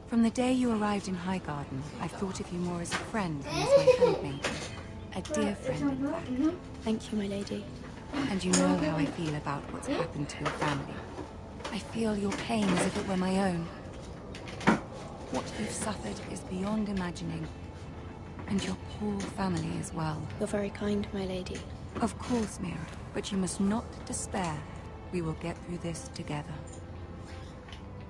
From the day you arrived in Highgarden, I've thought of you more as a friend than as my handmaiden. A dear friend, in fact. Thank you, my lady. And you know how I feel about what's happened to your family. I feel your pain as if it were my own. What you've suffered is beyond imagining. And your poor family as well. You're very kind, my lady. Of course, Mira, but you must not despair. We will get through this together.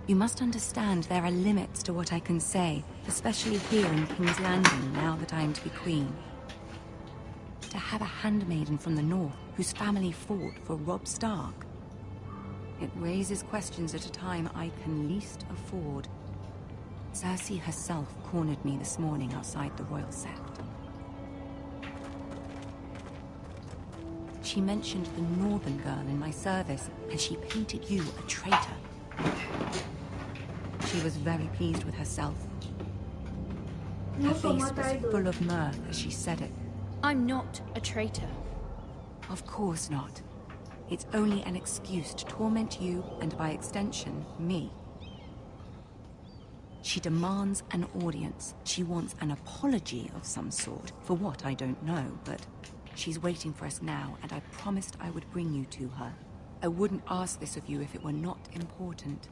You must understand there are limits to what I can say, especially here in King's Landing, now that I am to be queen. To have a handmaiden from the north whose family fought for Robb Stark. It raises questions at a time I can least afford. Cersei herself cornered me this morning outside the Royal Sept. She mentioned the northern girl in my service, and she painted you a traitor. She was very pleased with herself. Her face was full of mirth as she said it. I'm not a traitor. Of course not. It's only an excuse to torment you, and by extension, me. She demands an audience. She wants an apology of some sort. For what, I don't know, but she's waiting for us now, and I promised I would bring you to her. I wouldn't ask this of you if it were not important.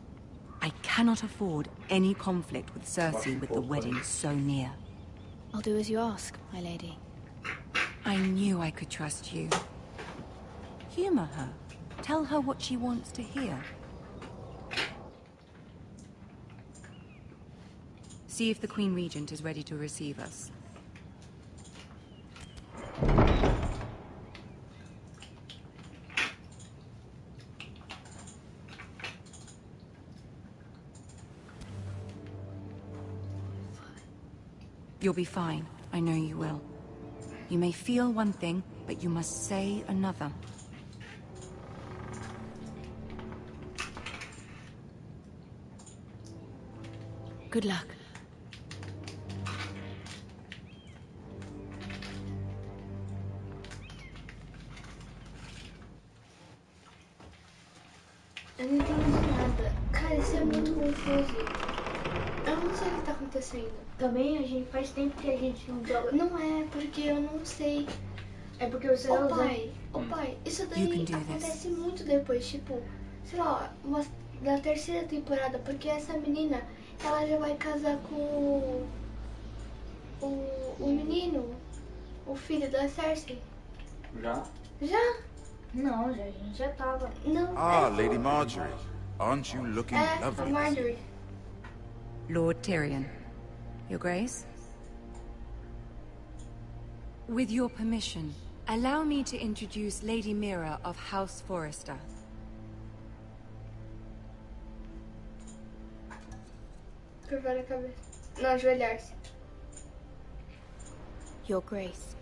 I cannot afford any conflict with Cersei with the wedding so near. I'll do as you ask, my lady. I knew I could trust you. Humor her. Tell her what she wants to hear. See if the Queen Regent is ready to receive us. You'll be fine. I know you will. You may feel one thing, but you must say another. Good luck. Eu não entendi nada. Cara, isso é muito confuso. Eu não sei o que tá acontecendo. Também a gente faz tempo que a gente não joga. Não é, porque eu não sei. É porque você Ô pai, isso daí can do acontece muito depois, tipo, sei lá, da terceira temporada, porque essa menina, ela já vai casar com o menino, o filho da Cersei. Já? Já? Não, a gente já tava. Não. Ah, Lady Marjorie. Aren't you looking A lovely? Marjorie. Lord Tyrion. Your Grace? With your permission, allow me to introduce Lady Mira of House Forrester. Curvar a cabeça. Não, ajoelhar-se. Your Grace.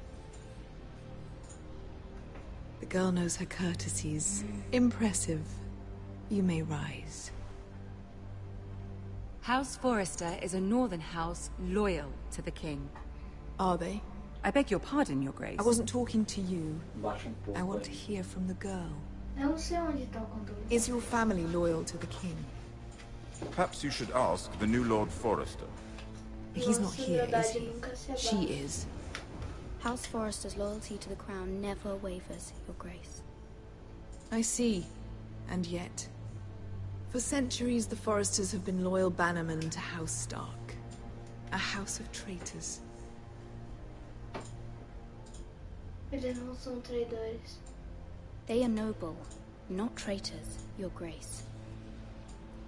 The girl knows her courtesies. Impressive. You may rise. House Forrester is a northern house loyal to the king. Are they? I beg your pardon, Your Grace. I wasn't talking to you. Baixa pouco. I want to hear from the girl. Eu não sei onde tá o controle. Is your family loyal to the king? Perhaps you should ask the new Lord Forrester. He's not Nossa here, is lealdade he? nunca se She abate. is. House Forrester's loyalty to the crown never wavers, Your Grace. I see. And yet... For centuries, the Forresters have been loyal bannermen to House Stark. A house of traitors. Eles não são traidores. They are noble, not traitors, Your Grace.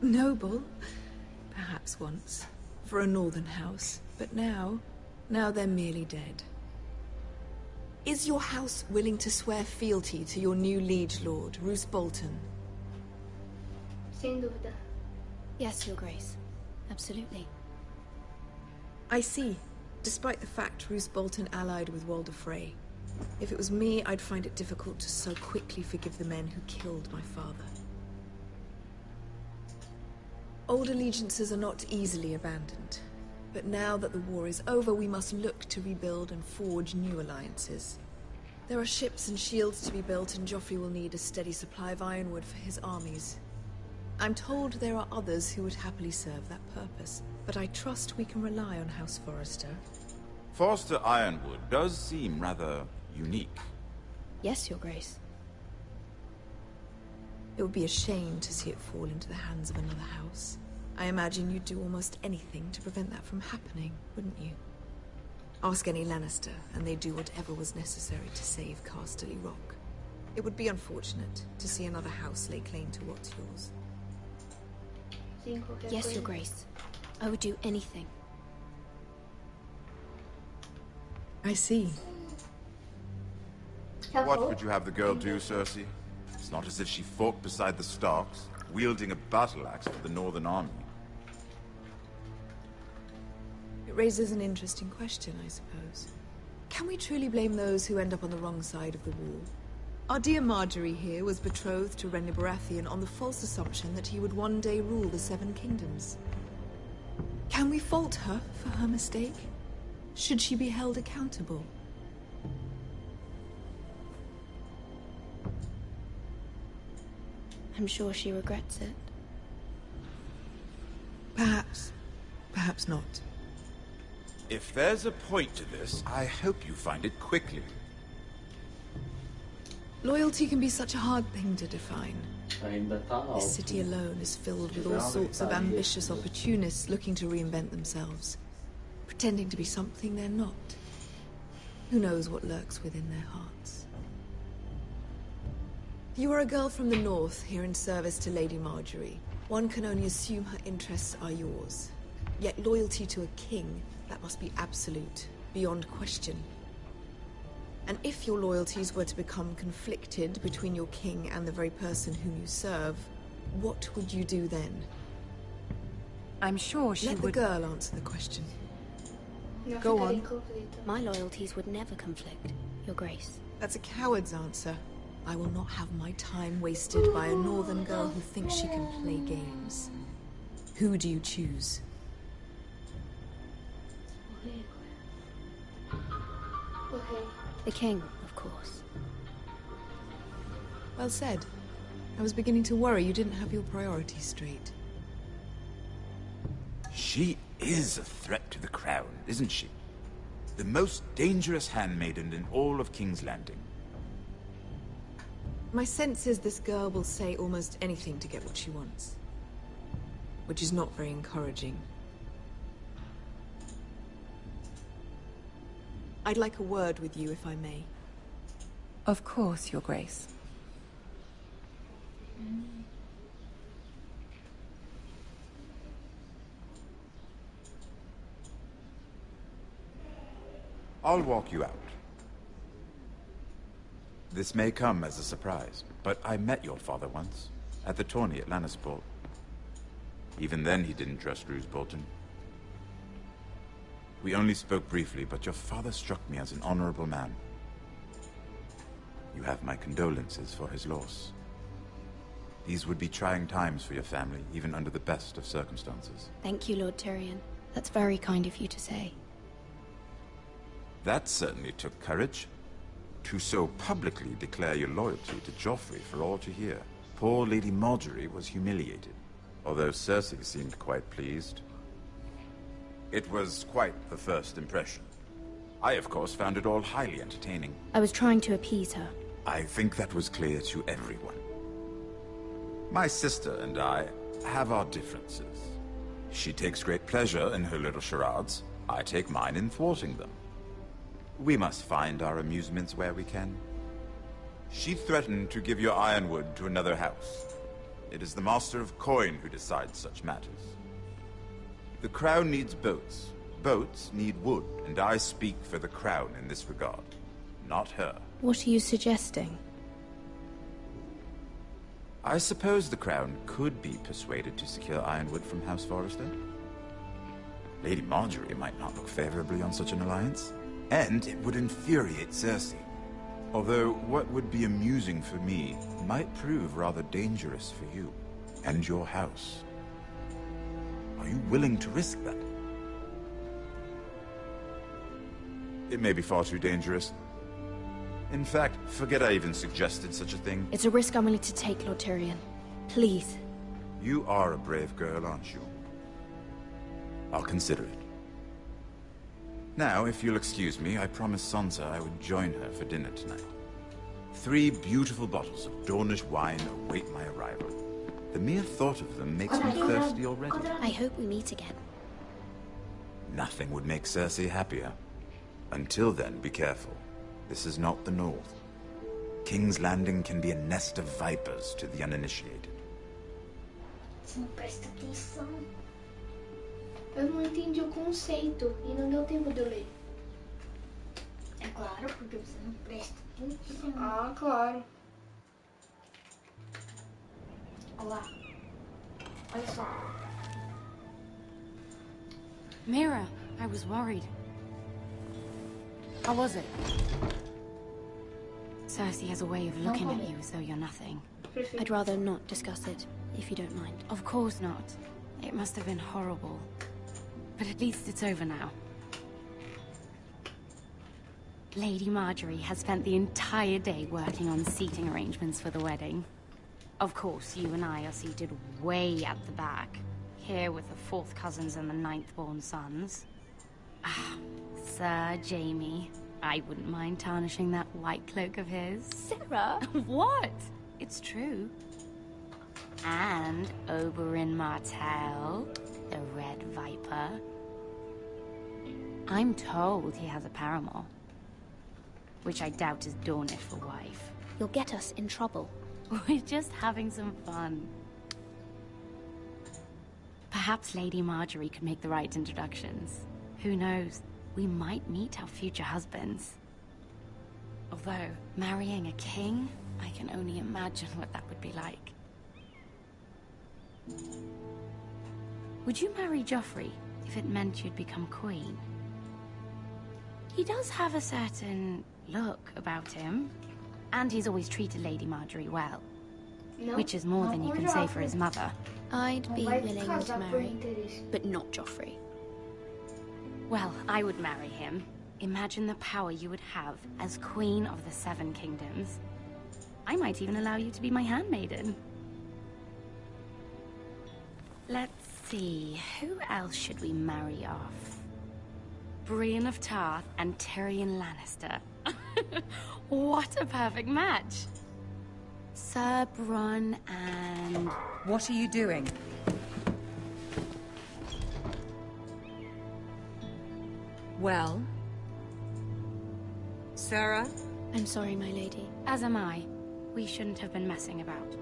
Noble? Perhaps once. For a northern house. But now they're merely dead. Is your house willing to swear fealty to your new liege lord, Roose Bolton? Sem dúvida. Yes, Your Grace. Absolutely. I see. Despite the fact Roose Bolton allied with Walder Frey. If it was me, I'd find it difficult to so quickly forgive the men who killed my father. Old allegiances are not easily abandoned. But now that the war is over, we must look to rebuild and forge new alliances. There are ships and shields to be built, and Joffrey will need a steady supply of ironwood for his armies. I'm told there are others who would happily serve that purpose, but I trust we can rely on House Forrester. Forster Ironwood does seem rather unique. Yes, Your Grace. It would be a shame to see it fall into the hands of another house. I imagine you'd do almost anything to prevent that from happening, wouldn't you? Ask any Lannister, and they'd do whatever was necessary to save Casterly Rock. It would be unfortunate to see another house lay claim to what's yours. Sim, qualquer Yes, coisa. Your Grace. I would do anything. I see. Já What falou? would you have the girl do, Cersei? It's not as if she fought beside the Starks, wielding a battle axe for the Northern Army. It raises an interesting question, I suppose. Can we truly blame those who end up on the wrong side of the wall? Our dear Marjorie here was betrothed to Renly Baratheon on the false assumption that he would one day rule the Seven Kingdoms. Can we fault her for her mistake? Should she be held accountable? I'm sure she regrets it. Perhaps. Perhaps not. If there's a point to this, I hope you find it quickly. Loyalty can be such a hard thing to define. Ainda tá alto. This city alone is filled with all sorts of ambitious opportunists looking to reinvent themselves, pretending to be something they're not. Who knows what lurks within their hearts? You are a girl from the north, here in service to Lady Marjorie. One can only assume her interests are yours. Yet loyalty to a king, that must be absolute, beyond question. And if your loyalties were to become conflicted between your king and the very person whom you serve, what would you do then? I'm sure she Let the would... girl answer the question. Não Go ficaria on. em conflito. My loyalties would never conflict, Your Grace. That's a coward's answer. I will not have my time wasted by a northern girl who thinks she can play games. Who do you choose? O rei. The King, of course. Well said. I was beginning to worry you didn't have your priorities straight. She is a threat to the crown, isn't she? The most dangerous handmaiden in all of King's Landing. My sense is this girl will say almost anything to get what she wants. Which is not very encouraging. I'd like a word with you, if I may. Of course, Your Grace. I'll walk you out. This may come as a surprise, but I met your father once, at the tourney at Lannisport. Even then he didn't trust Roose Bolton. We only spoke briefly, but your father struck me as an honorable man. You have my condolences for his loss. These would be trying times for your family, even under the best of circumstances. Thank you, Lord Tyrion. That's very kind of you to say. That certainly took courage. To so publicly declare your loyalty to Joffrey for all to hear. Poor Lady Marjorie was humiliated, although Cersei seemed quite pleased. It was quite the first impression. I, of course, found it all highly entertaining. I was trying to appease her. I think that was clear to everyone. My sister and I have our differences. She takes great pleasure in her little charades. I take mine in thwarting them. We must find our amusements where we can. She threatened to give your ironwood to another house. It is the Master of Coin who decides such matters. The Crown needs boats. Boats need wood, and I speak for the Crown in this regard, not her. What are you suggesting? I suppose the Crown could be persuaded to secure ironwood from House Forrester. Lady Marjorie might not look favorably on such an alliance, and it would infuriate Cersei. Although what would be amusing for me might prove rather dangerous for you and your house. Are you willing to risk that? It may be far too dangerous. In fact, forget I even suggested such a thing. It's a risk I'm willing to take, Lord Tyrion. Please. You are a brave girl, aren't you? I'll consider it. Now, if you'll excuse me, I promised Sansa I would join her for dinner tonight. 3 beautiful bottles of Dornish wine await my arrival. The mere thought of them makes me thirsty already. I hope we meet again. Nothing would make Cersei happier. Until then, be careful. This is not the North. King's Landing can be a nest of vipers to the uninitiated. Você não presta atenção. Eu não entendi o conceito e não deu tempo de eu ler. É claro, porque você não presta atenção. Ah, claro. Olha lá. Olha só. Mira, I was worried. How was it? Cersei has a way of looking at you as though you're nothing. I'd rather not discuss it, if you don't mind. Of course not. It must have been horrible. But at least it's over now. Lady Marjorie has spent the entire day working on seating arrangements for the wedding. Of course, you and I are seated way at the back. Here with the 4th cousins and the 9th-born sons. Ah, Sir Jaime. I wouldn't mind tarnishing that white cloak of his. Sarah! What? It's true. And Oberyn Martell, the Red Viper. I'm told he has a paramour. Which I doubt is Dornish for wife. You'll get us in trouble. We're just having some fun. Perhaps Lady Marjorie could make the right introductions. Who knows? We might meet our future husbands. Although, marrying a king, I can only imagine what that would be like. Would you marry Joffrey if it meant you'd become queen? He does have a certain look about him, and he's always treated Lady Marjorie well. Não, Which is more than you can say for his mother. I'd be Vai willing to casar por marry, interesse. but not Joffrey. Well, I would marry him. Imagine the power you would have as Queen of the 7 Kingdoms. I might even allow you to be my handmaiden. Let's see, who else should we marry off? Brienne of Tarth and Tyrion Lannister. What a perfect match! Sir Bronn and... What are you doing? Well? Sarah? I'm sorry, my lady. As am I. We shouldn't have been messing about.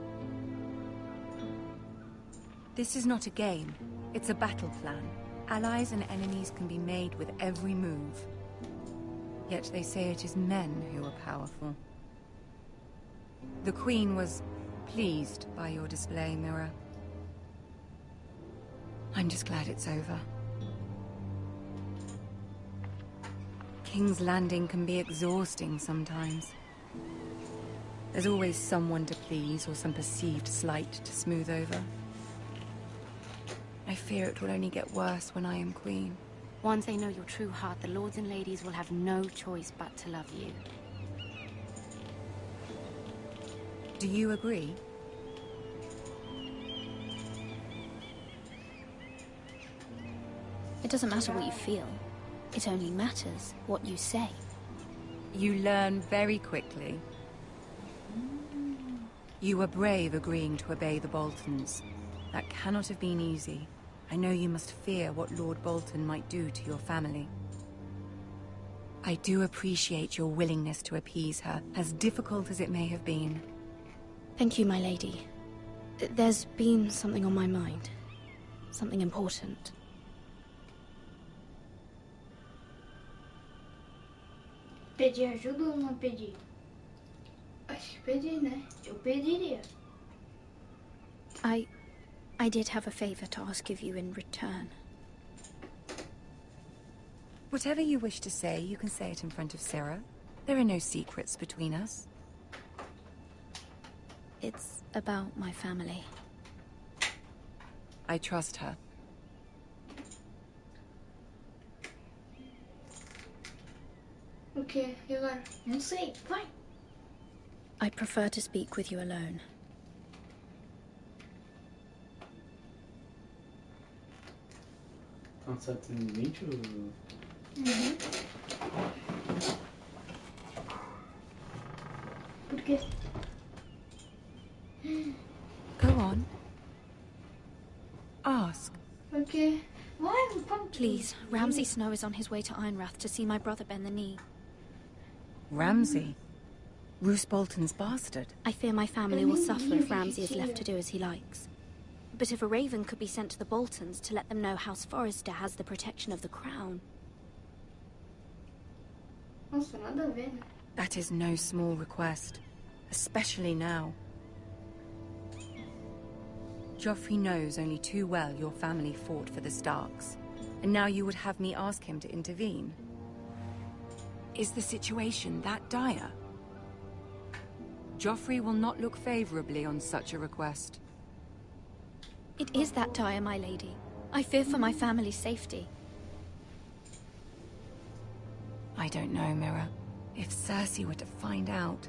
This is not a game. It's a battle plan. Allies and enemies can be made with every move. Yet they say it is men who are powerful. The Queen was pleased by your display, Mira. I'm just glad it's over. King's Landing can be exhausting sometimes. There's always someone to please or some perceived slight to smooth over. I fear it will only get worse when I am queen. Once they know your true heart, the lords and ladies will have no choice but to love you. Do you agree? It doesn't matter what you feel. It only matters what you say. You learn very quickly. You were brave agreeing to obey the Boltons. That cannot have been easy. I know you must fear what Lord Bolton might do to your family. I do appreciate your willingness to appease her, as difficult as it may have been. Thank you, my lady. There's been something on my mind. Something important. Pedir ajuda ou não pedir? Acho que pedi, né? Eu pediria. I did have a favor to ask of you in return. Whatever you wish to say, you can say it in front of Sarah. There are no secrets between us. It's about my family. I trust her. O quê? E agora? Não sei, vai. I prefer to speak with you alone. Concept in nature. Por quê? Go on. Ask. Porque... Why? Please, Ramsay Snow is on his way to Ironrath to see my brother bend the knee. Ramsay? Roose Bolton's bastard. I fear my family will suffer if Ramsay is left to do as he likes. But if a raven could be sent to the Boltons to let them know House Forrester has the protection of the crown... Nossa, nada a ver, né? That is no small request, especially now. Joffrey knows only too well your family fought for the Starks, and now you would have me ask him to intervene. Is the situation that dire? Joffrey will not look favorably on such a request. It is that dire, my lady. I fear for my family's safety. I don't know, Mira. If Cersei were to find out...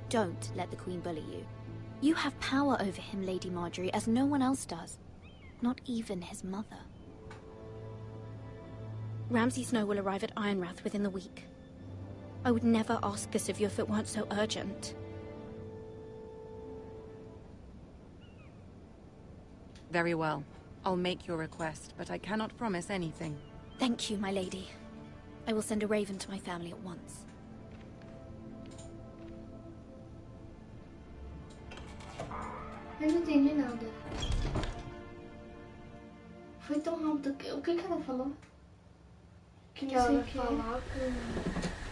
Don't let the Queen bully you. You have power over him, Lady Marjorie, as no one else does. Not even his mother. Ramsay Snow will arrive at Ironrath within the week. I would never ask this of you if it weren't so urgent. Very well. I'll make your request, but I cannot promise anything. Thank you, my lady. I will send a raven to my family at once. Eu não entendi nada. Foi tão rápido que... O que ela falou? Que ela vai falar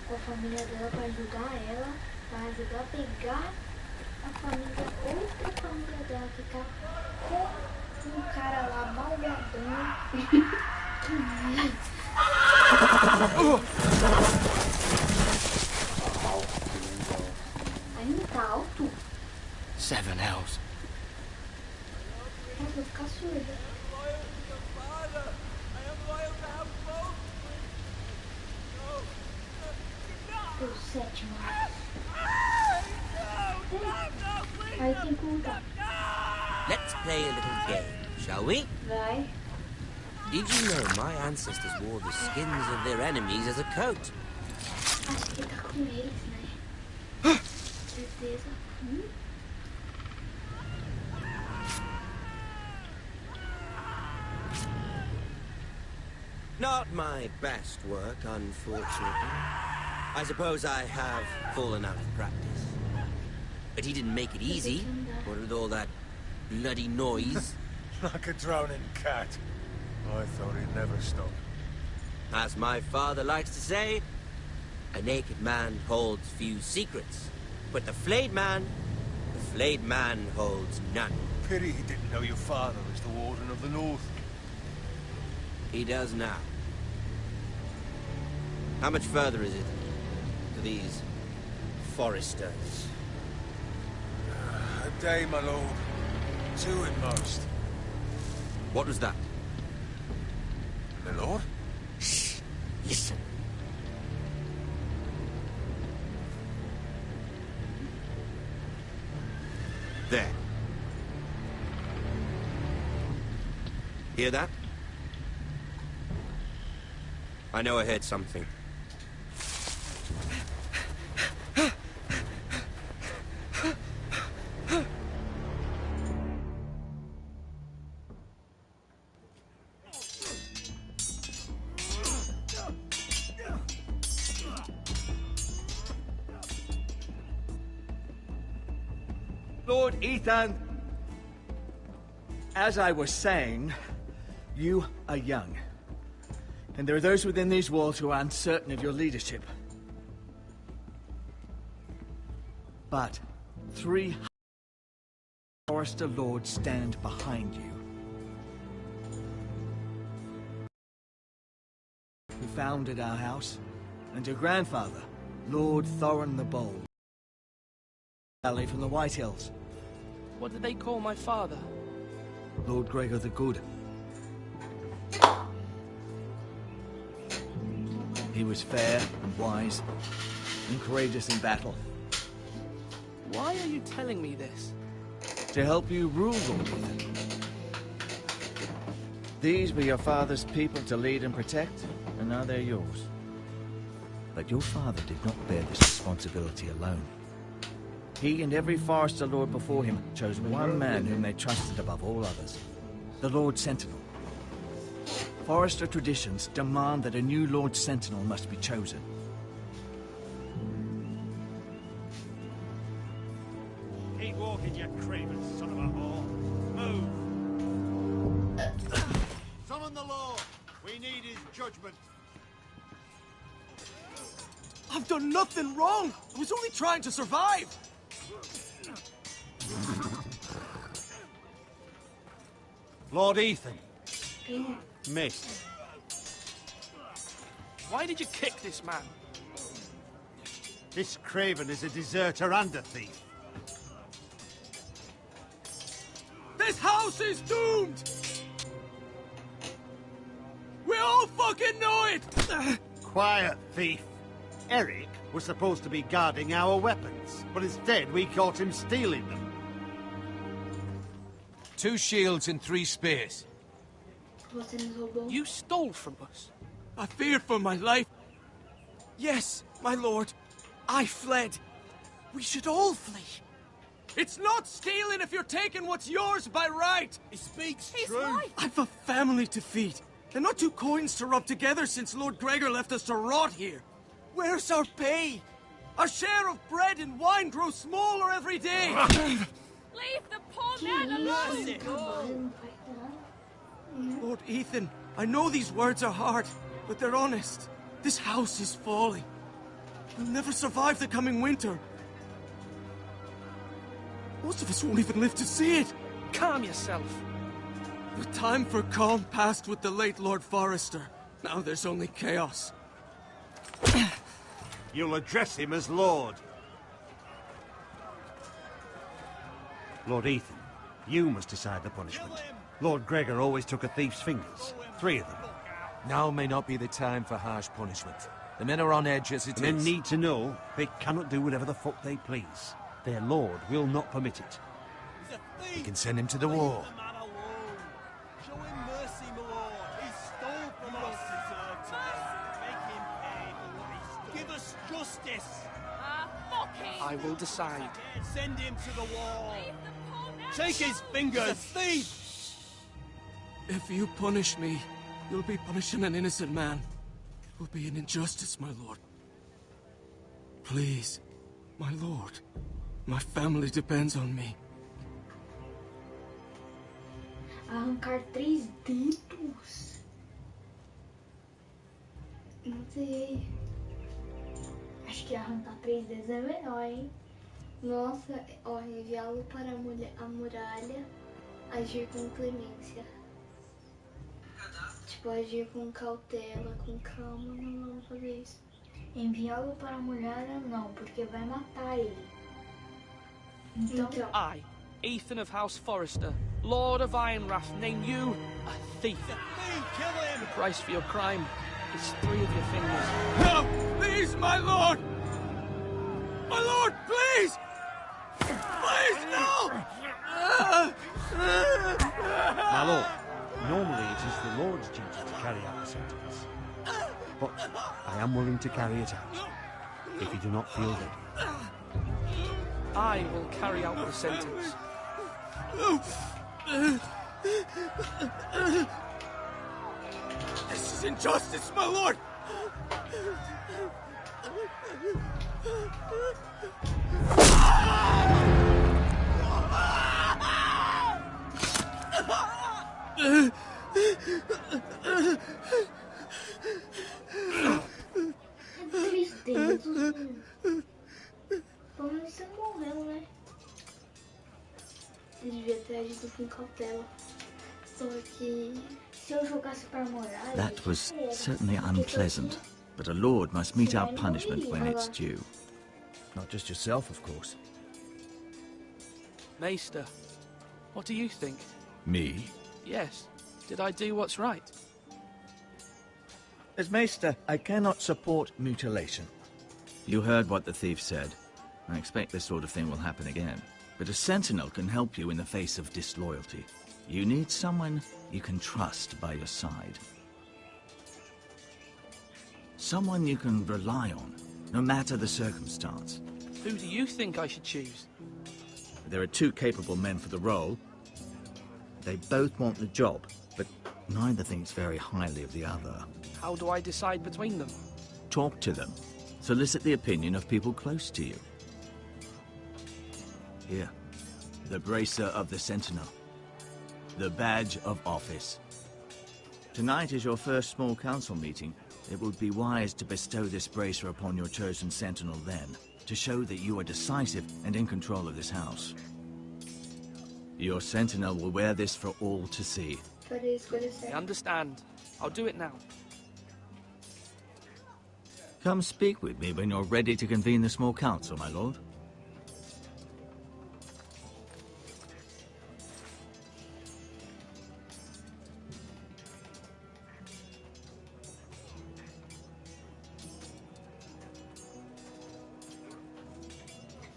com a família dela pra ajudar ela, pra ajudar a pegar a família, outra família dela que tá com um cara lá malvadão. Ainda tá alto? 7 hells. Nossa, vou ficar surda. O sétimo. Aí tem que contar. Let's play a little game, shall we? Vai. Did you know my ancestors wore the skins of their enemies as a coat? Acho que tá com eles, né? Certeza. Not my best work, unfortunately. I suppose I have fallen out of practice. But he didn't make it easy, what with all that bloody noise. Like a drowning cat. I thought he'd never stop. As my father likes to say, a naked man holds few secrets. But the flayed man holds none. Pity he didn't know your father was the Warden of the North. He does now. How much further is it to these Forresters? A day, my lord. 2 at most. What was that? My lord? Shh! Listen. There. Hear that? I know I heard something. Lord Ethan, as I was saying, you are young. And there are those within these walls who are uncertain of your leadership. But 3 Forrester lords stand behind you. Who founded our house, and your grandfather, Lord Thorin the Bold. Valley from the White Hills. What did they call my father? Lord Gregor the Good. He was fair and wise, and courageous in battle. Why are you telling me this? to help you rule, Lord Ethan. These were your father's people to lead and protect, and now they're yours. But your father did not bear this responsibility alone. He and every Forester Lord before him chose one man whom they trusted above all others, the Lord Sentinel. Forester traditions demand that a new Lord Sentinel must be chosen. Keep walking, you craven son of a whore. Move! Summon the Lord! We need his judgment. I've done nothing wrong! I was only trying to survive! Lord Ethan. Missed. Why did you kick this man? This craven is a deserter and a thief. This house is doomed! We all fucking know it! Quiet, thief. Eric was supposed to be guarding our weapons, but instead we caught him stealing them. 2 shields and 3 spears. Você nos roubou? You stole from us. I feared for my life. Yes, my lord. I fled. We should all flee. It's not stealing if you're taking what's yours by right. He speaks He's true. right. I've a family to feed. And not 2 coins to rub together since Lord Gregor left us to rot here. Where's our pay? Our share of bread and wine grows smaller every day. Leave the poor man alone! Ele não faz nada. Lord Ethan, I know these words are hard, but they're honest. This house is falling. We'll never survive the coming winter. Most of us won't even live to see it. Calm yourself. The time for calm passed with the late Lord Forester. Now there's only chaos. You'll address him as Lord. Lord Ethan, you must decide the punishment. Lord Gregor always took a thief's fingers. 3 of them. Now may not be the time for harsh punishment. The men are on edge as it The men is. need to know they cannot do whatever the fuck they please. Their lord will not permit it. We can send him to the war. Show him mercy, my lord. He stole from us. Make him pay for what he stole. Give us justice. Fuck him! I will decide. Send him to the wall. Leave the poor man Take his fingers. He's a thief. If you punish me, you'll be punishing an innocent man. It will be an injustice, my lord. Please, my lord. My family depends on me. Arrancar 3 dedos? Não sei. Acho que arrancar 3 dedos é melhor, hein? Nossa, ó, enviá-lo para a muralha, agir com clemência. Tipo, agir com cautela, com calma, não vamos fazer isso. Enviá-lo para a muralha não, porque vai matar ele. Então, I, Ethan of House Forester, Lord of Ironrath, name you a thief. Kill him. The price for your crime is 3 of your fingers. No! Please, my lord! My lord, please! Please, no! My lord, normally it is the Lord's duty to carry out the sentence. But I am willing to carry it out, if you do not feel ready. I will carry out the sentence. This is injustice, my lord! dedos. Pelo menos você morreu, né? Eu devia ter agido com cautela. Só que Se eu jogasse pra muralha... That was certainly unpleasant, but a lord must meet our punishment when it's due. Not just yourself, of course. Maester, what do you think? Me? Yes. Did I do what's right? As Maester, I cannot support mutilation. You heard what the thief said. I expect this sort of thing will happen again. But a sentinel can help you in the face of disloyalty. You need someone you can trust by your side. Someone you can rely on, no matter the circumstance. Who do you think I should choose? There are two capable men for the role. They both want the job, but neither thinks very highly of the other. How do I decide between them? Talk to them. Solicit the opinion of people close to you. Here, the bracer of the Sentinel. The badge of office. Tonight is your first small council meeting. It would be wise to bestow this bracer upon your chosen Sentinel then, to show that you are decisive and in control of this house. Your Sentinel will wear this for all to see. I understand. I'll do it now. Come speak with me when you're ready to convene the small council, my lord.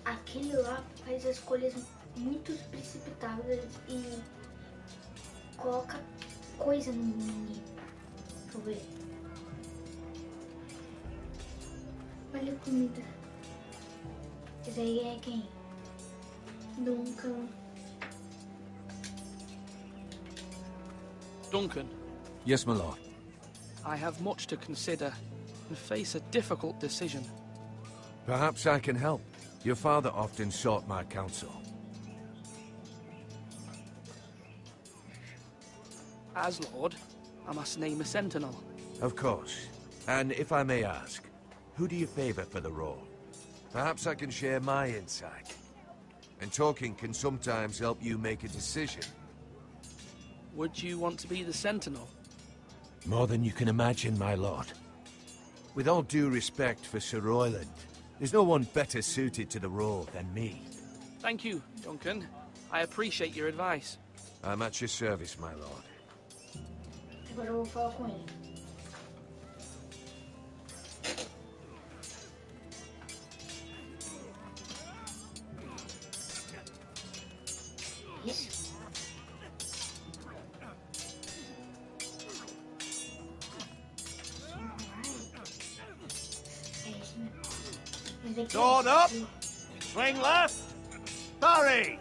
Aquele lá faz escolhas muito precipitadas e coloca coisa no menino. Deixa eu ver. Olha a comida. Esse aí é quem? Duncan. Duncan. Yes, my lord. I have much to consider and face a difficult decision. Perhaps I can help. Your father often sought my counsel. As Lord, I must name a sentinel. Of course. And if I may ask, who do you favor for the role? Perhaps I can share my insight. And talking can sometimes help you make a decision. Would you want to be the sentinel? More than you can imagine, my lord. With all due respect for Sir Royland, there's no one better suited to the role than me. Thank you, Duncan. I appreciate your advice. I'm at your service, my lord. Agora eu vou falar com ele. Isso. Sword up! Swing left! Parry!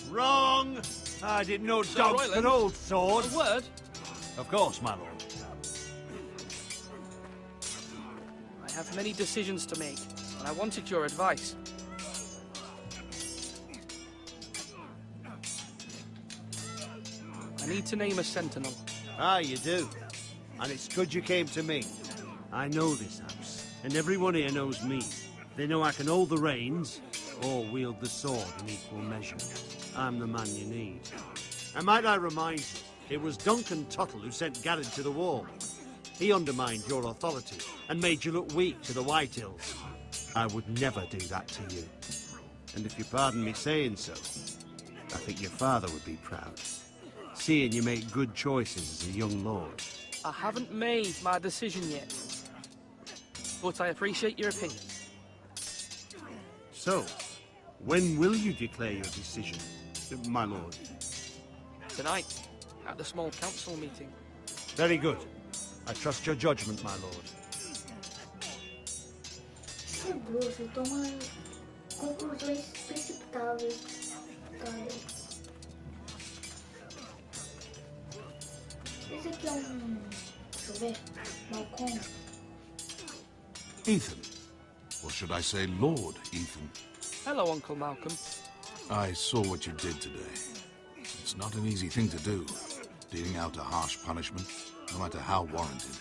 Wrong! I didn't know dogs could hold swords. A word? Of course, my lord. I have many decisions to make, and I wanted your advice. I need to name a sentinel. Ah, you do. And it's good you came to me. I know this house, and everyone here knows me. They know I can hold the reins, or wield the sword in equal measure. I'm the man you need. And might I remind you, it was Duncan Tuttle who sent Garrett to the wall. He undermined your authority and made you look weak to the White Hills. I would never do that to you. And if you pardon me saying so, I think your father would be proud, seeing you make good choices as a young lord. I haven't made my decision yet, but I appreciate your opinion. So, when will you declare your decision, my lord? Tonight, at the small council meeting. Very good. I trust your judgment, my lord. Esse bruxo toma conclusões precipitadas. Esse aqui é deixa eu ver, balcão. Ethan. Or should I say Lord Ethan? Hello, Uncle Malcolm. I saw what you did today. It's not an easy thing to do, dealing out a harsh punishment, no matter how warranted.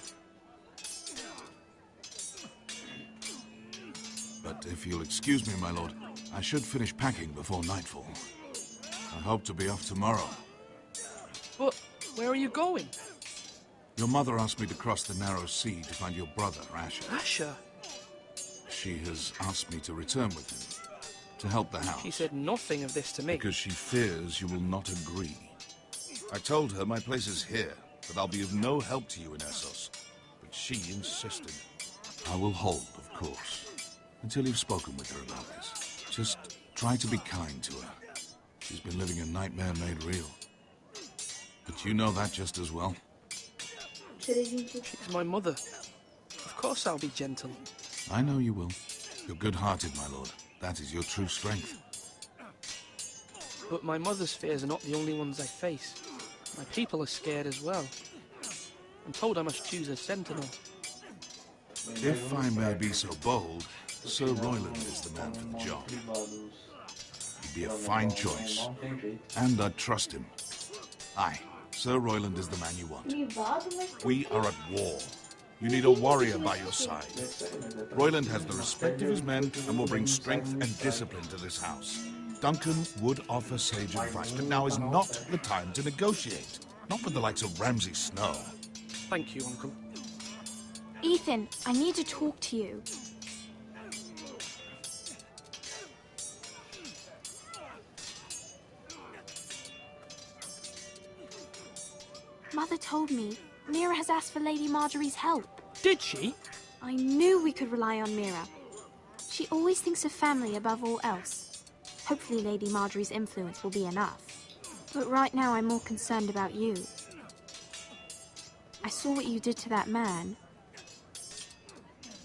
But if you'll excuse me, my lord, I should finish packing before nightfall. I hope to be off tomorrow. But where are you going? Your mother asked me to cross the narrow sea to find your brother, Asher. Asher? She has asked me to return with him, to help the house. She said nothing of this to me. Because she fears you will not agree. I told her my place is here, that I'll be of no help to you in Essos. But she insisted. I will hold, of course, until you've spoken with her about this. Just try to be kind to her. She's been living a nightmare made real. But you know that just as well. She's my mother. Of course I'll be gentle. I know you will. You're good-hearted, my lord. That is your true strength. But my mother's fears are not the only ones I face. My people are scared as well. I'm told I must choose a sentinel. If I may be so bold, Sir Royland is the man for the job. He'd be a fine choice. And I'd trust him. Aye, Sir Royland is the man you want. We are at war. You need a warrior by your side. Royland has the respect of his men and will bring strength and discipline to this house. Duncan would offer sage advice, but now is not the time to negotiate. Not with the likes of Ramsay Snow. Thank you, Uncle. Ethan, I need to talk to you. Mother told me Mira has asked for Lady Marjorie's help. Did she? I knew we could rely on Mira. She always thinks of family above all else. Hopefully Lady Marjorie's influence will be enough. But right now I'm more concerned about you. I saw what you did to that man.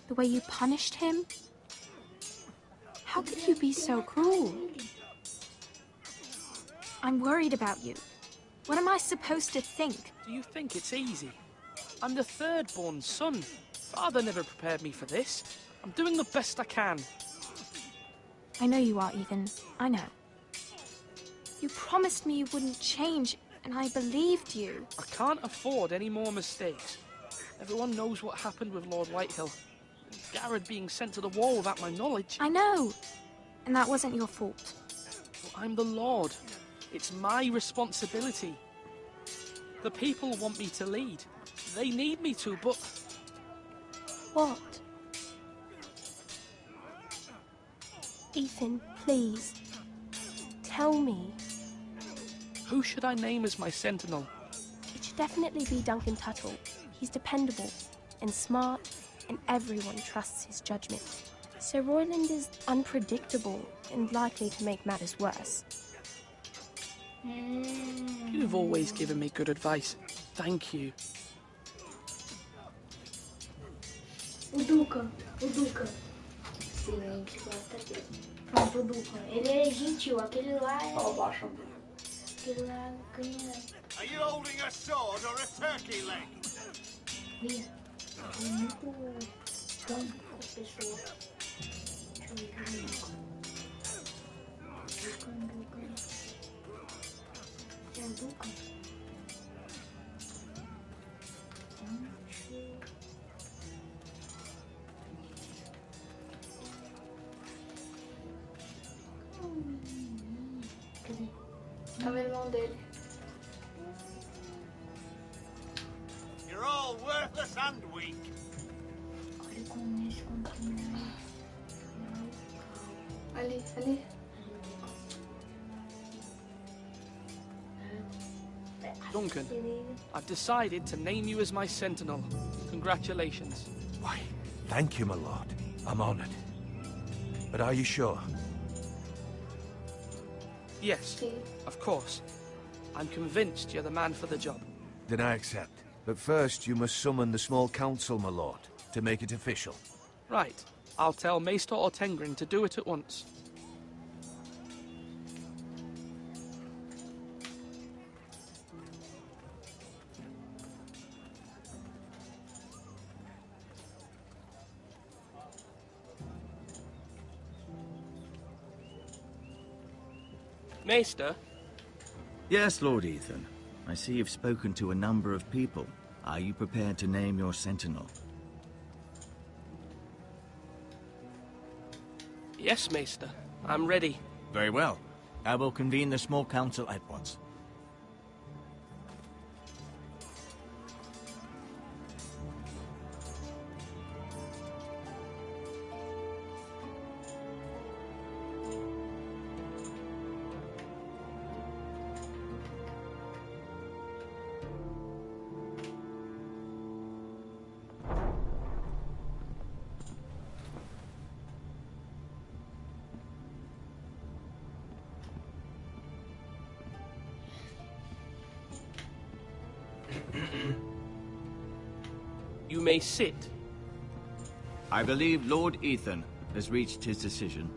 The way you punished him. How could you be so cruel? I'm worried about you. What am I supposed to think? Do you think it's easy? I'm the third-born son. Father never prepared me for this. I'm doing the best I can. I know you are, Ethan. I know. You promised me you wouldn't change, and I believed you. I can't afford any more mistakes. Everyone knows what happened with Lord Whitehill. Garrett being sent to the wall without my knowledge. I know. And that wasn't your fault. Well, I'm the Lord. It's my responsibility. The people want me to lead. They need me to, but... What? Ethan, please. Tell me. Who should I name as my sentinel? It should definitely be Duncan Tuttle. He's dependable and smart, and everyone trusts his judgment. Sir Royland is unpredictable and likely to make matters worse. You've always given me good advice. Thank you. O Duca. Silêncio, pronto, o Duca. Ele é gentil, aquele lá é... Aquele lá ganha... Are you holding a sword or a turkey leg? Ele é muito bom com as pessoas. Deixa eu ver aqui o Duca. Duca. É o Duca? Cadê? Tá o irmão dele. You're all worthless and weak. Olha como esse continua. Ali. Duncan, I've decided to name you as my sentinel. Congratulations. Why, thank you, my lord. I'm honored. But are you sure? Yes, of course. I'm convinced you're the man for the job. Then I accept. But first, you must summon the small council, my lord, to make it official. Right. I'll tell Maester Ortengrin to do it at once. Maester? Yes, Lord Ethan. I see you've spoken to a number of people. Are you prepared to name your sentinel? Yes, Maester. I'm ready. Very well. I will convene the small council at once. may sit. I believe Lord Ethan has reached his decision.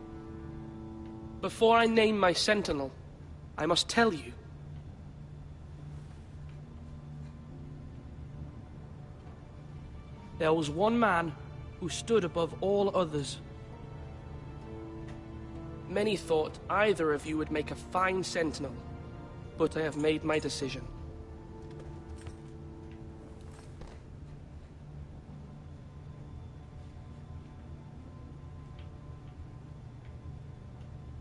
Before I name my sentinel, I must tell you. There was one man who stood above all others. Many thought either of you would make a fine sentinel, but I have made my decision.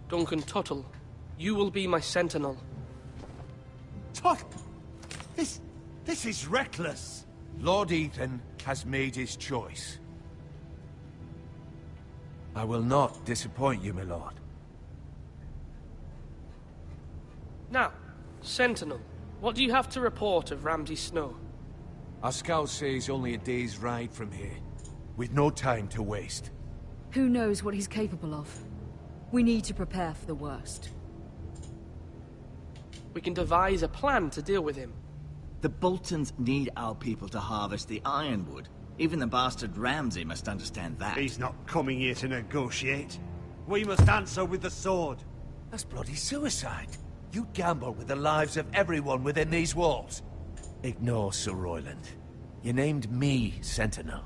Duncan Tuttle, you will be my sentinel. Tuttle! This is reckless! Lord Ethan has made his choice. I will not disappoint you, my lord. Now, sentinel, what do you have to report of Ramsay Snow? Our scouts say he's only a day's ride from here, with no time to waste. Who knows what he's capable of? We need to prepare for the worst. We can devise a plan to deal with him. The Boltons need our people to harvest the ironwood. Even the bastard Ramsay must understand that. He's not coming here to negotiate. We must answer with the sword. That's bloody suicide. You gamble with the lives of everyone within these walls. Ignore Sir Royland. You named me Sentinel.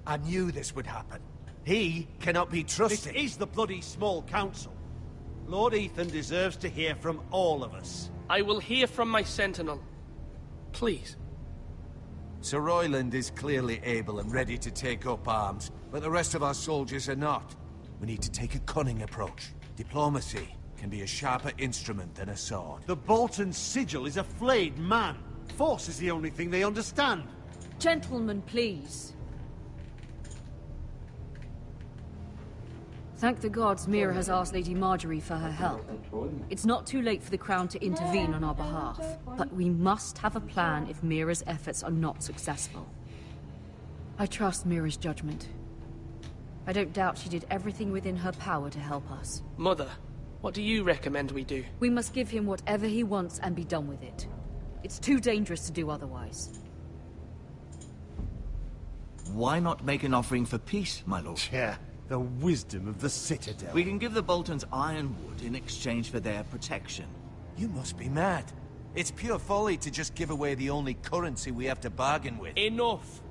I knew this would happen. He cannot be trusted. This is the bloody small council. Lord Ethan deserves to hear from all of us. I will hear from my sentinel. Please. Sir Royland is clearly able and ready to take up arms, but the rest of our soldiers are not. We need to take a cunning approach. Diplomacy can be a sharper instrument than a sword. The Bolton sigil is a flayed man. Force is the only thing they understand. Gentlemen, please. Thank the gods Mira has asked Lady Marjorie for her help. It's not too late for the Crown to intervene on our behalf, but we must have a plan if Mira's efforts are not successful. I trust Mira's judgment. I don't doubt she did everything within her power to help us. Mother, what do you recommend we do? We must give him whatever he wants and be done with it. It's too dangerous to do otherwise. Why not make an offering for peace, my lord? Yeah. The wisdom of the Citadel. We can give the Boltons ironwood in exchange for their protection. You must be mad. It's pure folly to just give away the only currency we have to bargain with. Enough!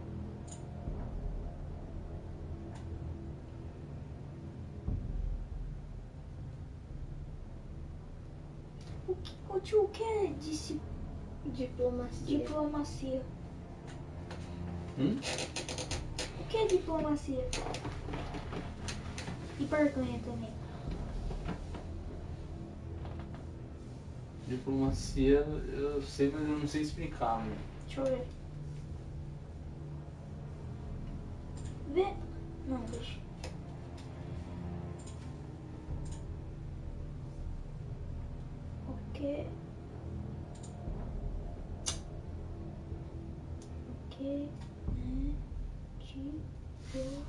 O tio, o que é diplomacia? Diplomacia. O que é diplomacia? E barganha também. Diplomacia, eu sei, mas eu não sei explicar, mano. Deixa eu ver. Vê? Não, deixa. Ok. Ok. Diplomacia.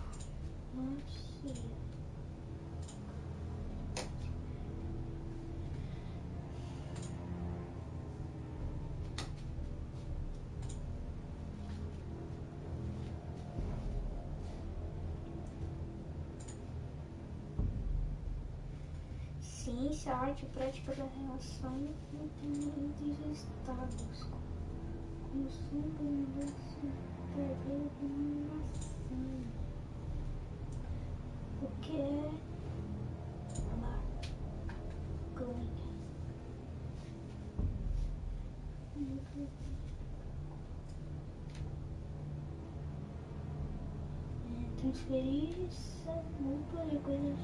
Ciência, arte, prática da relação entre os estados. Consumo, negócio, perder, dominação. O que é barganha? Transferência mútua de coisas.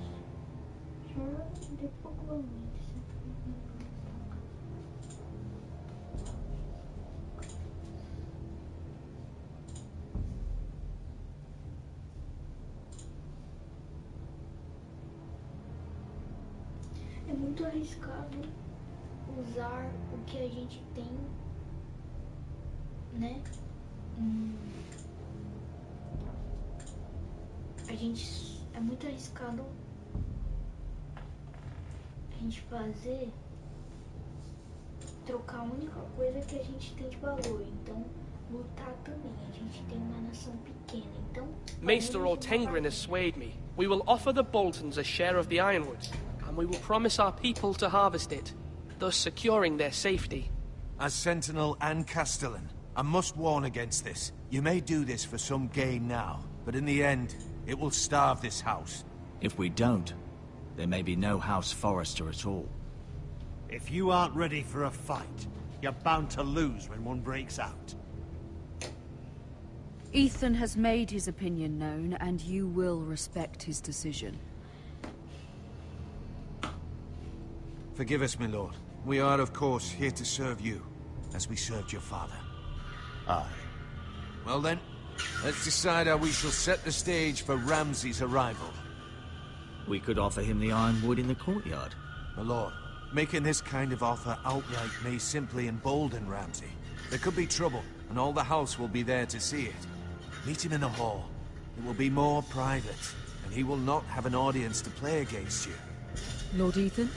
É muito arriscado usar o que a gente tem, né? É muito arriscado a gente trocar a única coisa que a gente tem de valor. Então lutar também. A gente tem uma nação pequena, então... Maester Ortengrin has swayed me. We will offer the Boltons a share of the ironwood, and we will promise our people to harvest it, thus securing their safety. As Sentinel and Castellan, I must warn against this. You may do this for some gain now, but in the end, it will starve this house. If we don't, there may be no House Forrester at all. If you aren't ready for a fight, you're bound to lose when one breaks out. Ethan has made his opinion known, and you will respect his decision. Forgive us, my lord. We are, of course, here to serve you, as we served your father. Aye. Well then, let's decide how we shall set the stage for Ramsay's arrival. We could offer him the ironwood in the courtyard. My lord, making this kind of offer outright may simply embolden Ramsay. There could be trouble, and all the house will be there to see it. Meet him in the hall. It will be more private, and he will not have an audience to play against you. Lord Ethan?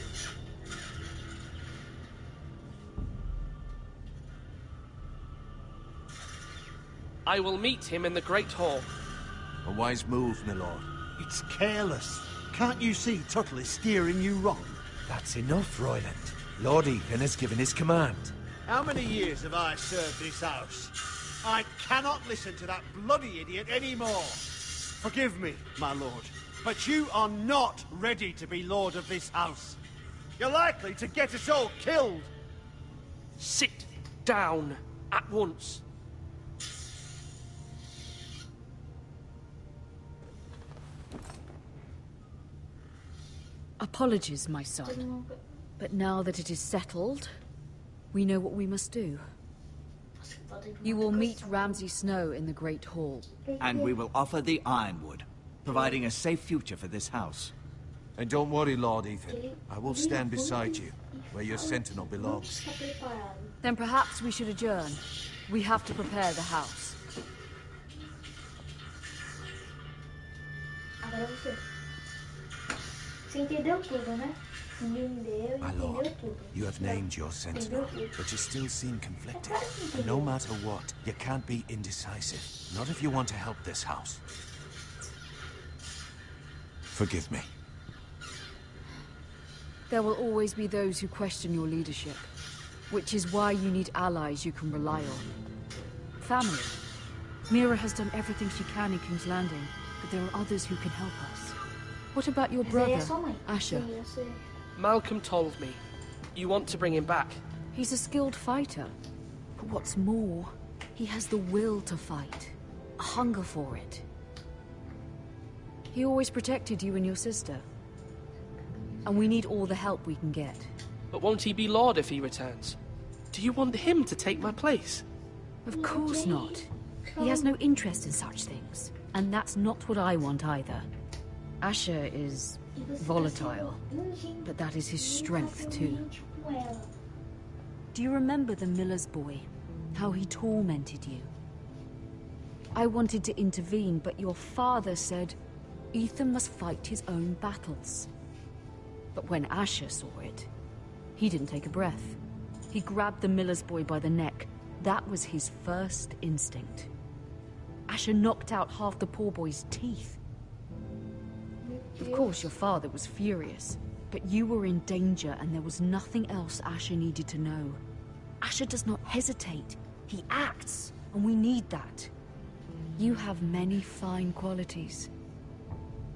I will meet him in the Great Hall. A wise move, my lord. It's careless. Can't you see Tuttle is steering you wrong? That's enough, Royland. Lord Ethan has given his command. How many years have I served this house? I cannot listen to that bloody idiot anymore. Forgive me, my lord, but you are not ready to be lord of this house. You're likely to get us all killed. Sit down at once. Apologies, my son. But now that it is settled, we know what we must do. You will meet Ramsay Snow in the Great Hall. And we will offer the ironwood, providing a safe future for this house. And don't worry, Lord Ethan. I will stand beside you, where your sentinel belongs. Then perhaps we should adjourn. We have to prepare the house. Agora você. Você entendeu tudo, né? My lord, you have named your sentinel, but you still seem conflicted. And no matter what, you can't be indecisive. Not if you want to help this house. Forgive me. There will always be those who question your leadership, which is why you need allies you can rely on. Family. Mira has done everything she can in King's Landing, but there are others who can help us. What about your brother, Asher? Malcolm told me. You want to bring him back? He's a skilled fighter. But what's more, he has the will to fight. A hunger for it. He always protected you and your sister. And we need all the help we can get. But won't he be Lord if he returns? Do you want him to take my place? Of course not. He has no interest in such things. And that's not what I want either. Asher is volatile, but that is his strength too. Do you remember the miller's boy? How he tormented you? I wanted to intervene, but your father said Ethan must fight his own battles. But when Asher saw it, he didn't take a breath. He grabbed the miller's boy by the neck. That was his first instinct. Asher knocked out half the poor boy's teeth. Of course, your father was furious, but you were in danger and there was nothing else Asher needed to know. Asher does not hesitate. He acts, and we need that. You have many fine qualities,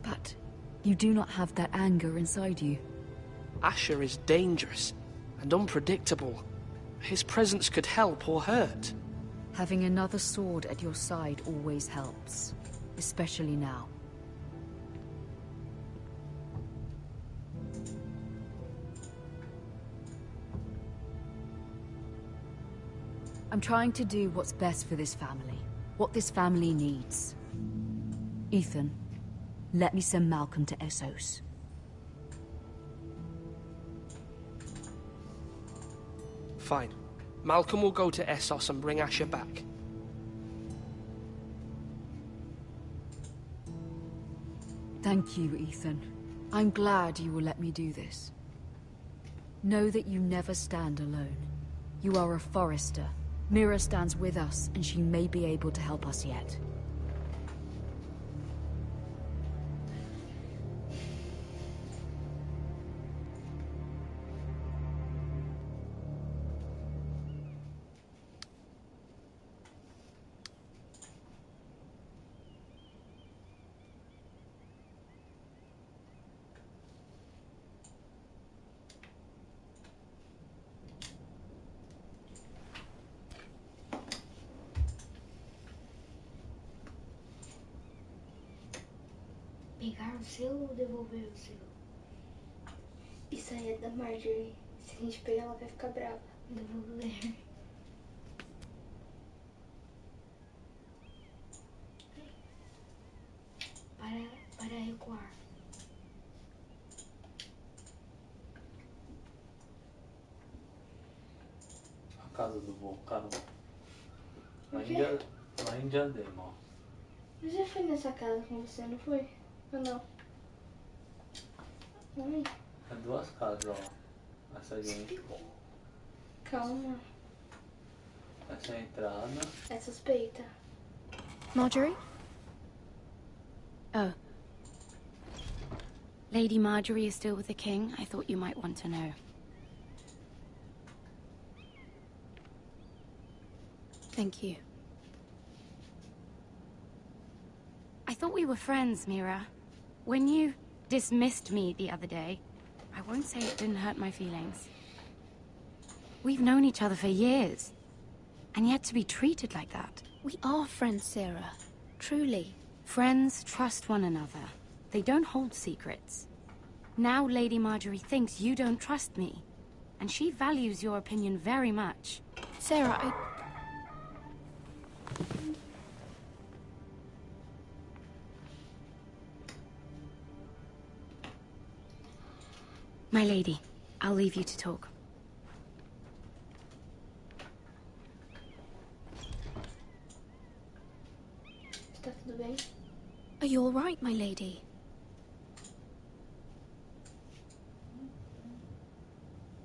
but you do not have that anger inside you. Asher is dangerous and unpredictable. His presence could help or hurt. Having another sword at your side always helps, especially now. I'm trying to do what's best for this family, what this family needs. Ethan, let me send Malcolm to Essos. Fine. Malcolm will go to Essos and bring Asher back. Thank you, Ethan. I'm glad you will let me do this. Know that you never stand alone. You are a Forrester, Mira stands with us, and she may be able to help us yet. Pegar o selo ou devolver o selo? Isso aí é da Marjorie. Se a gente pegar, ela vai ficar brava. Devolver. Para recuar. A casa do vulcano. O quê? Lá em Diadema, ó. Eu já fui nessa casa com você, não foi? Ou não? Ai, É duas casas, ó. Essa gente. calma. Essa é a entrada. É suspeita. Marjorie? Oh. Lady Marjorie is still with the king? I thought you might want to know. Thank you. I thought we were friends, Mira. When you dismissed me the other day, I won't say it didn't hurt my feelings. We've known each other for years, and yet to be treated like that. We are friends, Sarah. Truly. Friends trust one another. They don't hold secrets. Now Lady Marjorie thinks you don't trust me, and she values your opinion very much. Sarah, My lady, I'll leave you to talk. Está tudo bem? Are you all right, my lady?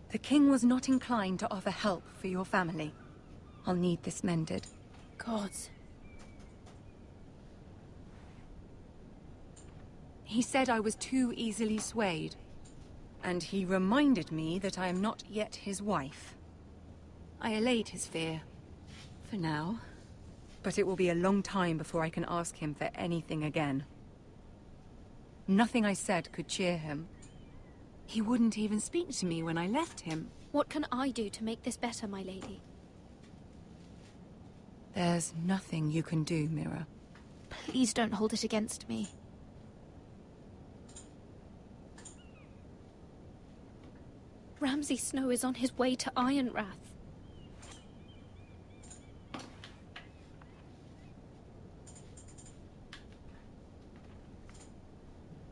The king was not inclined to offer help for your family. I'll need this mended. Gods. He said I was too easily swayed. And he reminded me that I am not yet his wife. I allayed his fear. For now. But it will be a long time before I can ask him for anything again. Nothing I said could cheer him. He wouldn't even speak to me when I left him. What can I do to make this better, my lady? There's nothing you can do, Mira. Please don't hold it against me. Ramsay Snow is on his way to Ironrath.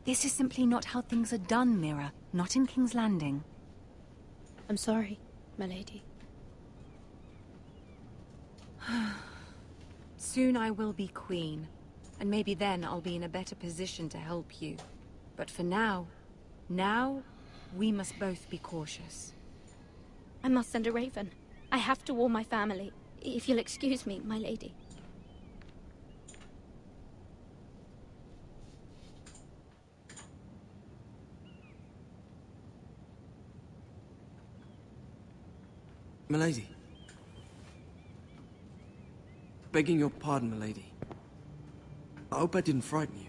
This is simply not how things are done, Mira. Not in King's Landing. I'm sorry, my lady. Soon I will be queen, and maybe then I'll be in a better position to help you. But for now, we must both be cautious. I must send a raven. I have to warn my family. If you'll excuse me, my lady. Milady. Begging your pardon, milady. I hope I didn't frighten you.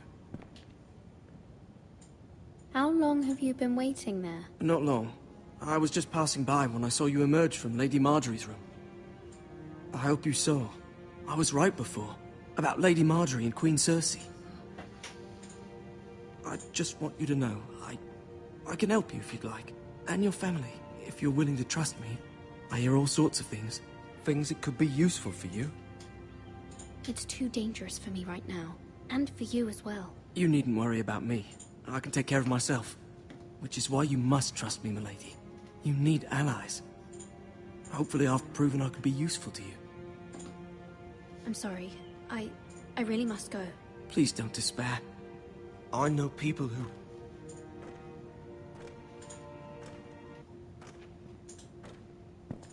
How long have you been waiting there? Not long. I was just passing by when I saw you emerge from Lady Marjorie's room. I hope you saw. I was right before. About Lady Marjorie and Queen Cersei. I just want you to know, I can help you if you'd like. And your family, if you're willing to trust me. I hear all sorts of things. Things that could be useful for you. It's too dangerous for me right now. And for you as well. You needn't worry about me. I can take care of myself. Which is why you must trust me, milady. You need allies. Hopefully I've proven I could be useful to you. I'm sorry. I really must go. Please don't despair. I know people who...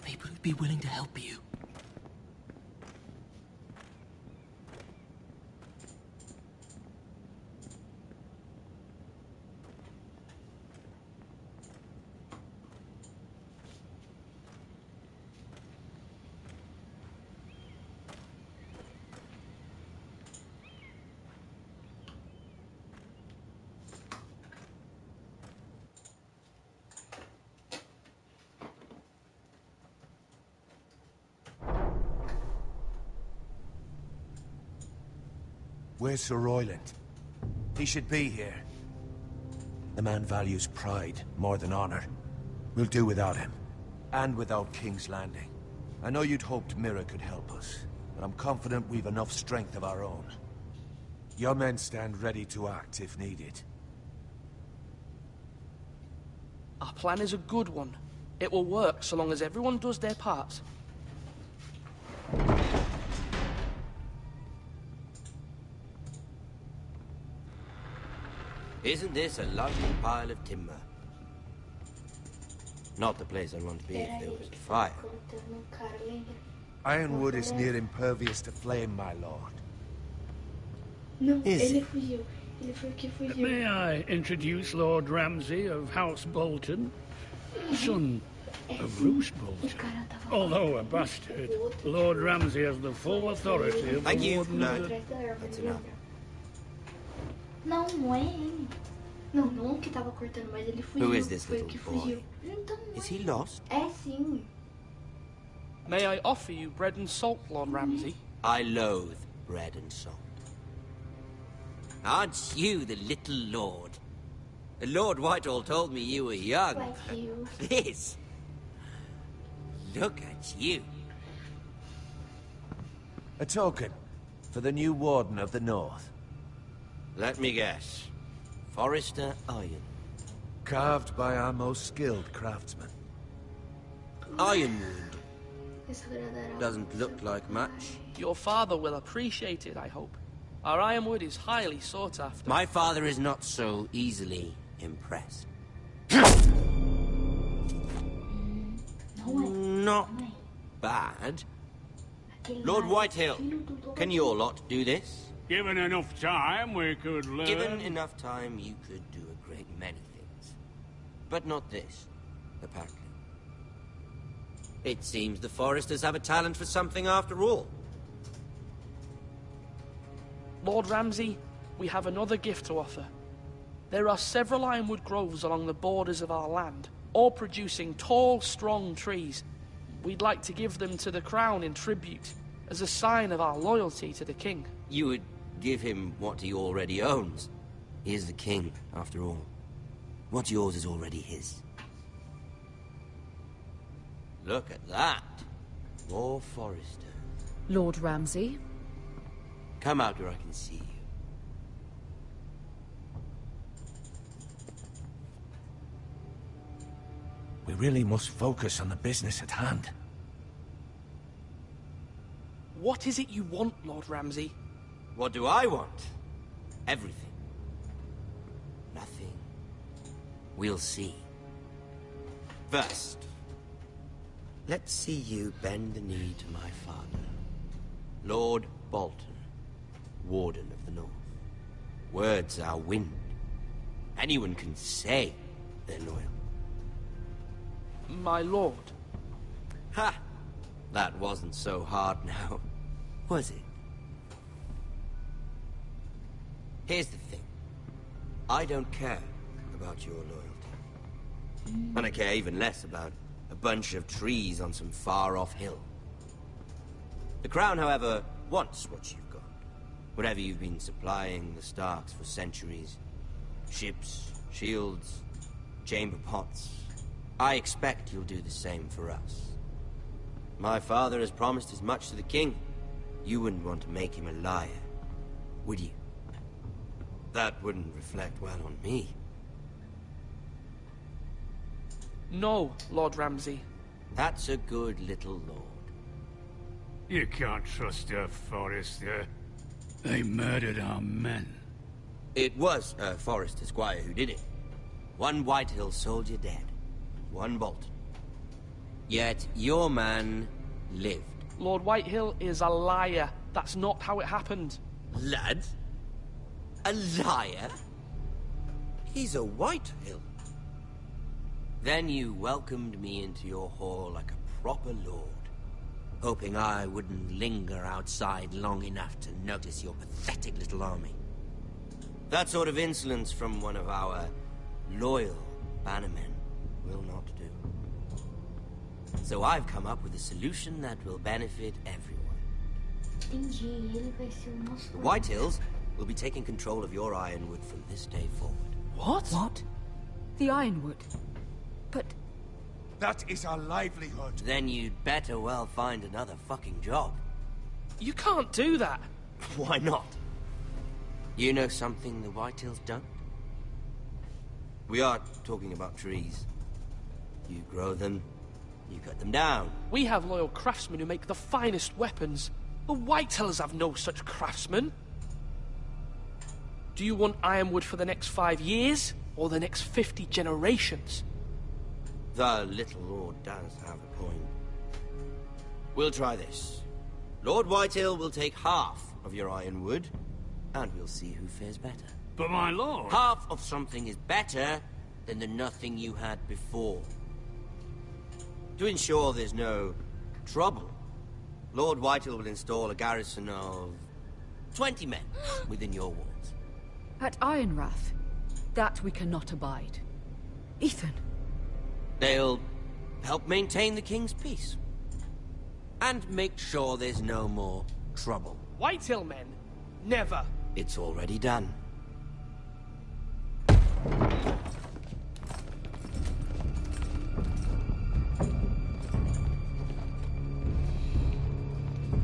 People who'd be willing to help you. Where's Sir Royland? He should be here. The man values pride more than honor. We'll do without him. And without King's Landing. I know you'd hoped Mira could help us, but I'm confident we've enough strength of our own. Your men stand ready to act if needed. Our plan is a good one. It will work so long as everyone does their part. Isn't this a lovely pile of timber? Not the place I'd want to be if there was a fire. Ironwood is near impervious to flame, my lord. Não, Is ele fugiu. Ele foi o que fugiu. May I introduce Lord Ramsay of House Bolton, son of Roose Bolton? Although a bastard, Lord Ramsay has the full authority of Thank the you. Warden No. of the... That's enough. Não, não é ele. Não, não o que tava cortando, mas ele fugiu. Who is this Foi o little que boy? fugiu. Então, não Is he lost? é sim. May I offer you bread and salt, Lord Ramsay? I loathe bread and salt. Aren't you the little lord? Lord Whitehall told me you were young. This. Look at you. A token for the new Warden of the North. Let me guess. Forrester iron. Carved by our most skilled craftsmen. Ironwood. Doesn't look like much. Your father will appreciate it, I hope. Our ironwood is highly sought after. My father is not so easily impressed. Not bad. Lord Whitehill, can your lot do this? Given enough time, we could learn. Given enough time, you could do a great many things. But not this, apparently. It seems the Foresters have a talent for something after all. Lord Ramsay, we have another gift to offer. There are several ironwood groves along the borders of our land, all producing tall, strong trees. We'd like to give them to the Crown in tribute, as a sign of our loyalty to the King. You would give him what he already owns. He is the king, after all. What's yours is already his. Look at that. More Foresters. Lord Ramsay? Come out where I can see you. We really must focus on the business at hand. What is it you want, Lord Ramsay? What do I want? Everything. Nothing. We'll see. First, let's see you bend the knee to my father, Lord Bolton, Warden of the North. Words are wind. Anyone can say they're loyal. My lord. Ha! That wasn't so hard now, was it? Here's the thing. I don't care about your loyalty. And I care even less about a bunch of trees on some far-off hill. The Crown, however, wants what you've got. Whatever you've been supplying the Starks for centuries. Ships, shields, chamber pots. I expect you'll do the same for us. My father has promised as much to the king. You wouldn't want to make him a liar, would you? That wouldn't reflect well on me. No, Lord Ramsay. That's a good little lord. You can't trust a Forester. They murdered our men. It was a Forester squire who did it. One Whitehill soldier dead. One Bolton. Yet your man lived. Lord Whitehill is a liar. That's not how it happened. Lad? A liar? He's a Whitehill. Then you welcomed me into your hall like a proper lord, hoping I wouldn't linger outside long enough to notice your pathetic little army. That sort of insolence from one of our loyal bannermen will not do. So I've come up with a solution that will benefit everyone. Entendi, ele vai ser o nosso... The Whitehills will be taking control of your Ironwood from this day forward. What? What? The Ironwood? But... That is our livelihood. Then you'd better well find another fucking job. You can't do that. Why not? You know something the Whitehills don't? We are talking about trees. You grow them, you cut them down. We have loyal craftsmen who make the finest weapons. The Whitehills have no such craftsmen. Do you want Ironwood for the next 5 years, or the next 50 generations? The little lord does have a point. We'll try this. Lord Whitehill will take half of your Ironwood, and we'll see who fares better. But my lord... Half of something is better than the nothing you had before. To ensure there's no trouble, Lord Whitehill will install a garrison of 20 men within your walls. At Ironrath? That we cannot abide. Ethan! They'll help maintain the king's peace. And make sure there's no more trouble. Whitehill men? Never. It's already done.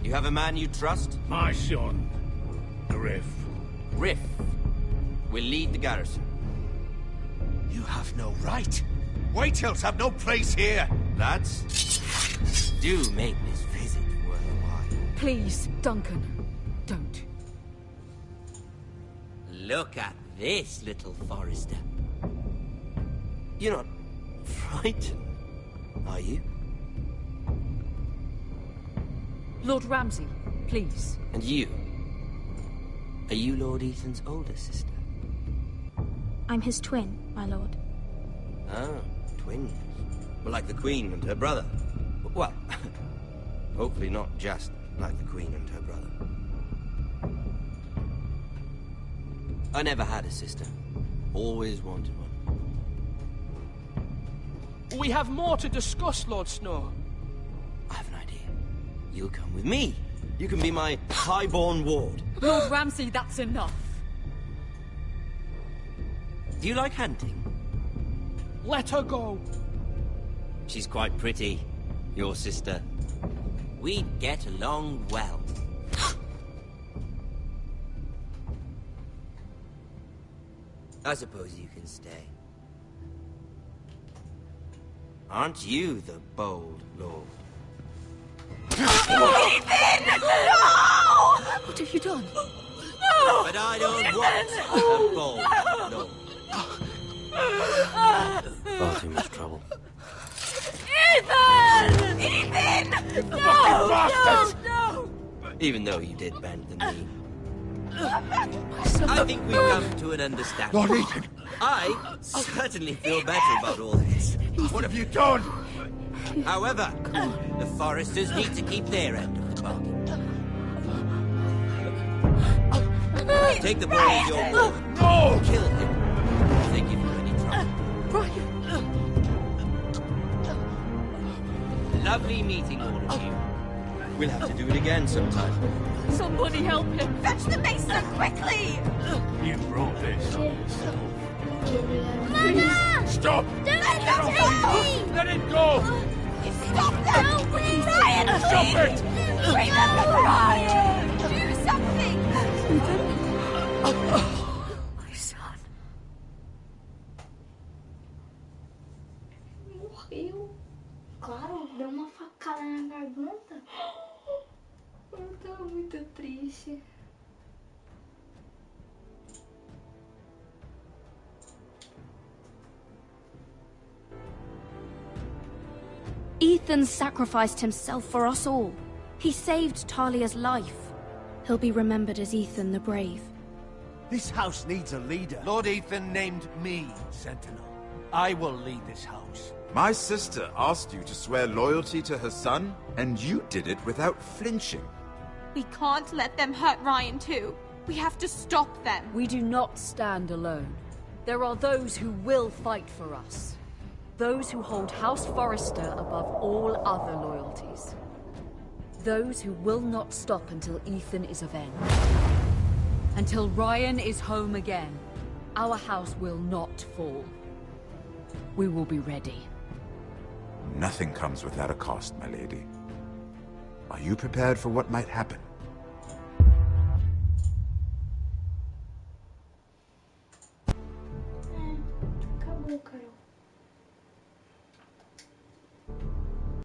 You have a man you trust? My son, Griff. Griff will lead the garrison. You have no right. Whitehills have no place here. Lads, do make this visit worthwhile. Please, Duncan, don't. Look at this, little Forester. You're not frightened, are you? Lord Ramsay, please. And you? Are you Lord Ethan's older sister? I'm his twin, my lord. Oh, twins. Well, like the Queen and her brother. Well, hopefully not just like the Queen and her brother. I never had a sister. Always wanted one. We have more to discuss, Lord Snow. I have an idea. You'll come with me. You can be my highborn ward. Lord Ramsay, that's enough. Do you like hunting? Let her go. She's quite pretty, your sister. We'd get along well. I suppose you can stay. Aren't you the bold lord? Ethan! No! What have you done? No! But I don't want a bold lord. Far too much trouble. Ethan! Ethan! No! No! Even though you did bend the knee. I think we've come to an understanding. Lord Ethan! I certainly feel better about all this. What have you done? However, the Foresters need to keep their end of the bargain. Take the boy as your ward. No! Kill him if they give you any trouble. Brian! Lovely meeting all of you. We'll have to do it again sometime. Somebody help him! Fetch the mason, quickly! You brought this on yourself. Mama! Stop! Don't let Let it go! Stop that! Brian, Stop it! Remember Brian! Do something! My son. Morreu. Claro, deu uma facada na garganta. Eu tô muito triste. Ethan sacrificed himself for us all. He saved Talia's life. He'll be remembered as Ethan the Brave. This house needs a leader. Lord Ethan named me Sentinel. I will lead this house. My sister asked you to swear loyalty to her son, and you did it without flinching. We can't let them hurt Ryan too. We have to stop them. We do not stand alone. There are those who will fight for us. Those who hold House Forrester above all other loyalties. Those who will not stop until Ethan is avenged. Until Ryan is home again, our house will not fall. We will be ready. Nothing comes without a cost, my lady. Are you prepared for what might happen?